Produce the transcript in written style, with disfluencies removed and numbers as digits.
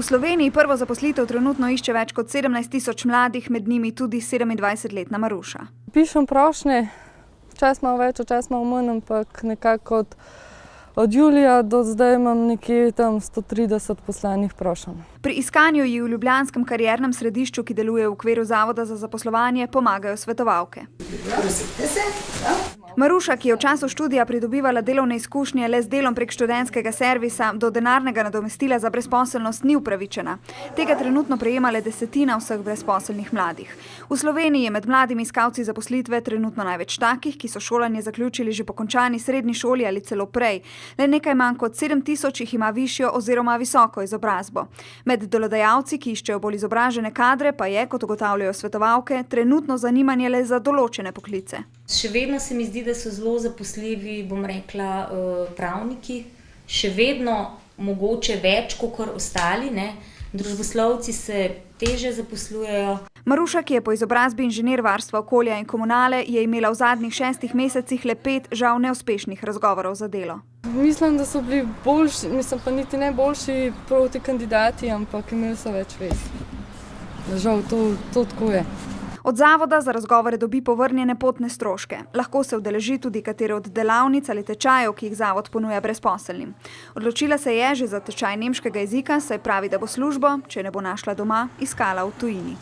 V Sloveniji prvo zaposlitev trenutno išče več kot 17 000 mladih, med njimi tudi 27-letna Maruša. Pišem prošnje, včasih malo več, včasih malo manj, ampak nekako od julija do zdaj imam nekje tam 130 poslanih prošenj. Pri iskanju ji v ljubljanskem kariernem središču, ki deluje v okviru Zavoda za zaposlovanje, pomagajo svetovalke. Maruša, ki je v času študija pridobivala delovne izkušnje le z delom prek študentskega servisa, do denarnega nadomestila za brezposelnost ni upravičena. Tega trenutno prejema le 1/10 vseh brezposelnih mladih. V Sloveniji je med mladimi iskalci zaposlitve trenutno največ takih, ki so šolanje zaključili že po končani srednji šoli ali celo prej. Le nekaj manj kot 7000 jih ima višjo oziroma visoko izobrazbo. Med delodajalci, ki iščejo bolj izobražene kadre, pa je, kot ugotavljajo svetovalke, trenutno zanimanje le za določene poklice. Še vedno se mi zdi, da so zelo zaposljivi, bom rekla, pravniki. Še vedno mogoče več kot ostali, ne. Družboslovci se težje zaposlujejo. Maruša, ki je po izobrazbi inženir varstva okolja in komunale, je imela v zadnjih 6 mesecih le 5 žal neuspešnih razgovorov za delo. Mislim, da so bili boljši, pa niti ne boljši proti kandidati, ampak imeli so več vez. Žal, to tako je. Od Zavoda za razgovore dobi povrnjene potne stroške. Lahko se udeleži tudi katere od delavnic ali tečajev, ki jih Zavod ponuja brezposelnim. Odločila se je že za tečaj nemškega jezika, saj pravi, da bo službo, če ne bo našla doma, iskala v tujini.